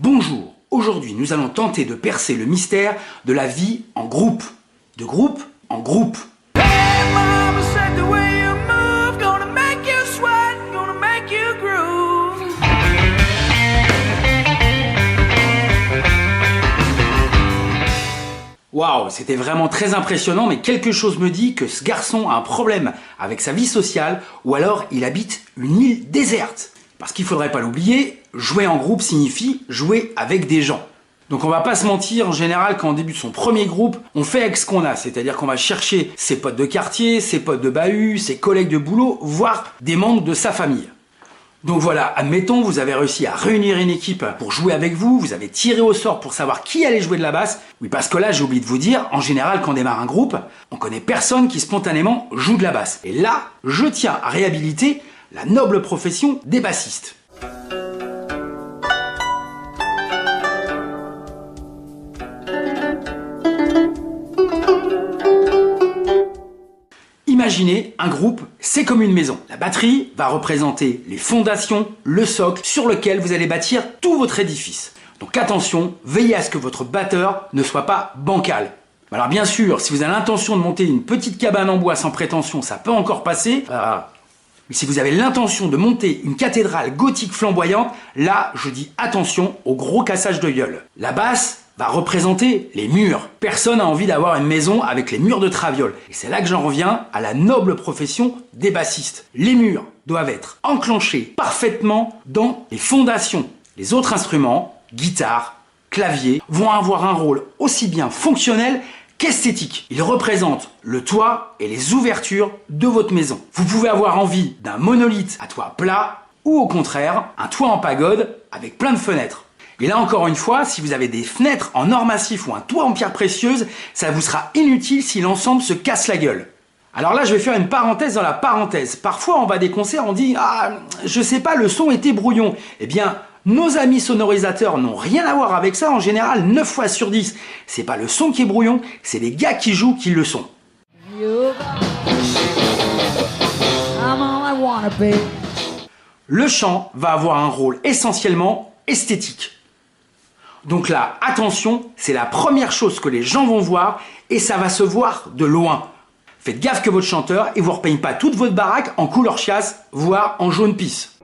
Bonjour, aujourd'hui nous allons tenter de percer le mystère de la vie en groupe. De groupe en groupe. Waouh, c'était vraiment très impressionnant, mais quelque chose me dit que ce garçon a un problème avec sa vie sociale ou alors il habite une île déserte. Parce qu'il faudrait pas l'oublier, jouer en groupe signifie jouer avec des gens. Donc on va pas se mentir, en général quand on débute son premier groupe, on fait avec ce qu'on a, c'est-à-dire qu'on va chercher ses potes de quartier, ses potes de bahut, ses collègues de boulot, voire des membres de sa famille. Donc voilà, admettons, vous avez réussi à réunir une équipe pour jouer avec vous, vous avez tiré au sort pour savoir qui allait jouer de la basse. Oui, parce que là, j'ai oublié de vous dire, en général, quand on démarre un groupe, on connaît personne qui spontanément joue de la basse. Et là, je tiens à réhabiliter la noble profession des bassistes. Imaginez un groupe, c'est comme une maison. La batterie va représenter les fondations, le socle sur lequel vous allez bâtir tout votre édifice. Donc attention, veillez à ce que votre batteur ne soit pas bancal. Alors bien sûr, si vous avez l'intention de monter une petite cabane en bois sans prétention, ça peut encore passer. Mais si vous avez l'intention de monter une cathédrale gothique flamboyante, là, je dis attention au gros cassage de gueule. La basse va représenter les murs. Personne n'a envie d'avoir une maison avec les murs de traviole. Et c'est là que j'en reviens à la noble profession des bassistes. Les murs doivent être enclenchés parfaitement dans les fondations. Les autres instruments, guitare, clavier, vont avoir un rôle aussi bien fonctionnel qu'esthétique. Ils représentent le toit et les ouvertures de votre maison. Vous pouvez avoir envie d'un monolithe à toit plat ou au contraire, un toit en pagode avec plein de fenêtres. Et là encore une fois, si vous avez des fenêtres en or massif ou un toit en pierre précieuse, ça vous sera inutile si l'ensemble se casse la gueule. Alors là, je vais faire une parenthèse dans la parenthèse. Parfois, on va à des concerts, on dit « Ah, je sais pas, le son était brouillon ». Eh bien, nos amis sonorisateurs n'ont rien à voir avec ça. En général, 9 fois sur 10, c'est pas le son qui est brouillon, c'est les gars qui jouent qui le sont. Le chant va avoir un rôle essentiellement esthétique. Donc là, attention, c'est la première chose que les gens vont voir et ça va se voir de loin. Faites gaffe que votre chanteur ne vous repeigne pas toute votre baraque en couleur chiasse, voire en jaune pisse.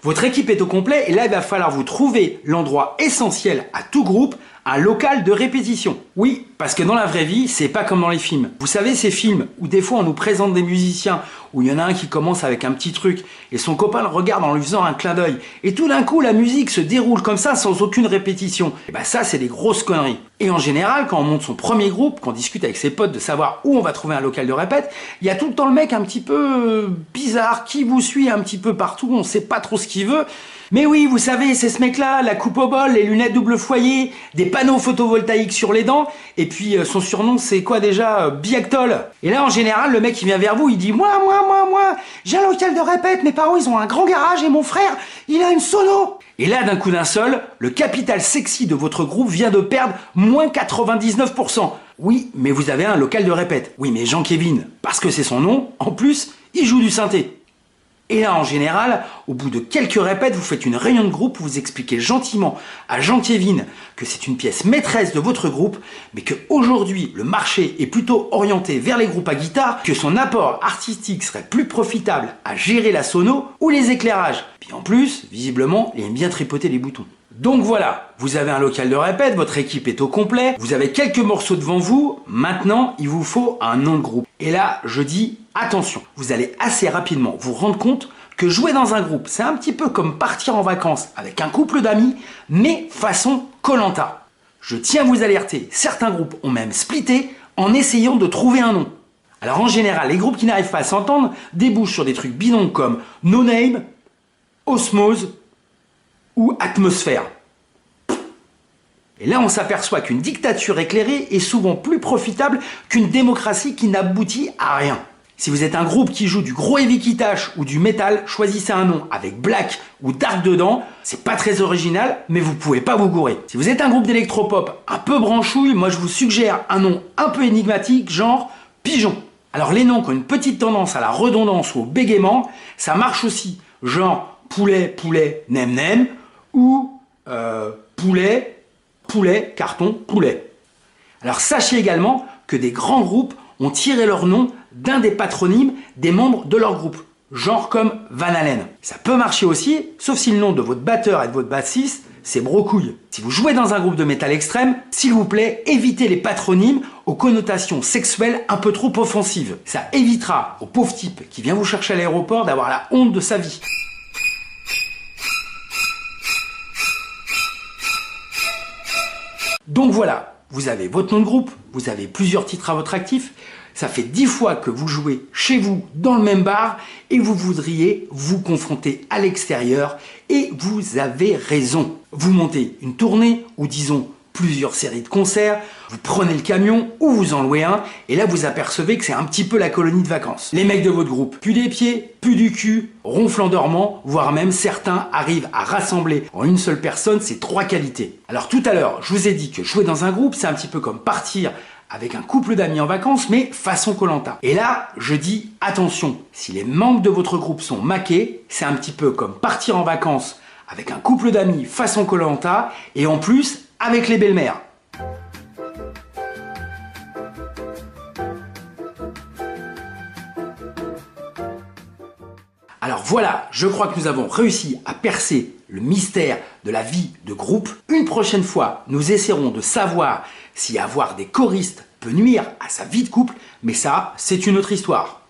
Votre équipe est au complet et là, il va falloir vous trouver l'endroit essentiel à tout groupe, un local de répétition. Oui, parce que dans la vraie vie, c'est pas comme dans les films. Vous savez, ces films où des fois on nous présente des musiciens, où il y en a un qui commence avec un petit truc et son copain le regarde en lui faisant un clin d'œil et tout d'un coup la musique se déroule comme ça sans aucune répétition. Et bah ça, c'est des grosses conneries. Et en général, quand on monte son premier groupe, qu'on discute avec ses potes de savoir où on va trouver un local de répète, il y a tout le temps le mec un petit peu bizarre qui vous suit un petit peu partout, on sait pas trop ce qu'il veut. Mais oui, vous savez, c'est ce mec-là, la coupe au bol, les lunettes double foyer, des panneaux photovoltaïques sur les dents, et puis son surnom c'est quoi déjà, Biactol. Et là en général, le mec il vient vers vous, il dit moi, j'ai un local de répète, mes parents ils ont un grand garage et mon frère, il a une sono. Et là d'un coup d'un seul, le capital sexy de votre groupe vient de perdre moins 99%. Oui, mais vous avez un local de répète. Oui, mais Jean-Kévin, parce que c'est son nom, en plus, il joue du synthé. Et là, en général, au bout de quelques répètes, vous faites une réunion de groupe où vous expliquez gentiment à Jean-Kévin que c'est une pièce maîtresse de votre groupe, mais qu'aujourd'hui, le marché est plutôt orienté vers les groupes à guitare, que son apport artistique serait plus profitable à gérer la sono ou les éclairages. Puis en plus, visiblement, il aime bien tripoter les boutons. Donc voilà, vous avez un local de répète, votre équipe est au complet, vous avez quelques morceaux devant vous, maintenant il vous faut un nom de groupe. Et là, je dis attention, vous allez assez rapidement vous rendre compte que jouer dans un groupe, c'est un petit peu comme partir en vacances avec un couple d'amis, mais façon Koh-Lanta. Je tiens à vous alerter, certains groupes ont même splitté en essayant de trouver un nom. Alors en général, les groupes qui n'arrivent pas à s'entendre débouchent sur des trucs bidons comme No Name, Osmose, ou atmosphère. Et là, on s'aperçoit qu'une dictature éclairée est souvent plus profitable qu'une démocratie qui n'aboutit à rien. Si vous êtes un groupe qui joue du gros heavy qui tâche ou du métal, choisissez un nom avec black ou dark dedans. C'est pas très original, mais vous pouvez pas vous gourer. Si vous êtes un groupe d'électropop un peu branchouille, moi je vous suggère un nom un peu énigmatique, genre Pigeon. Alors les noms qui ont une petite tendance à la redondance ou au bégaiement, ça marche aussi, genre poulet, poulet, nem nem ou poulet, poulet, carton, poulet. Alors sachez également que des grands groupes ont tiré leur nom d'un des patronymes des membres de leur groupe, genre comme Van Halen. Ça peut marcher aussi, sauf si le nom de votre batteur et de votre bassiste, c'est Brocouille. Si vous jouez dans un groupe de métal extrême, s'il vous plaît, évitez les patronymes aux connotations sexuelles un peu trop offensives. Ça évitera au pauvre type qui vient vous chercher à l'aéroport d'avoir la honte de sa vie. Donc voilà, vous avez votre nom de groupe, vous avez plusieurs titres à votre actif, ça fait 10 fois que vous jouez chez vous dans le même bar et vous voudriez vous confronter à l'extérieur et vous avez raison. Vous montez une tournée ou disons plusieurs séries de concerts, vous prenez le camion ou vous en louez un et là vous apercevez que c'est un petit peu la colonie de vacances. Les mecs de votre groupe, plus des pieds, plus du cul, ronflant dormant, voire même certains arrivent à rassembler en une seule personne ces 3 qualités. Alors tout à l'heure, je vous ai dit que jouer dans un groupe, c'est un petit peu comme partir avec un couple d'amis en vacances, mais façon Koh-Lanta. Et là, je dis attention, si les membres de votre groupe sont maqués, c'est un petit peu comme partir en vacances avec un couple d'amis façon Koh-Lanta, et en plus, avec les belles-mères. Alors voilà, je crois que nous avons réussi à percer le mystère de la vie de groupe. Une prochaine fois, nous essaierons de savoir si avoir des choristes peut nuire à sa vie de couple, mais ça, c'est une autre histoire.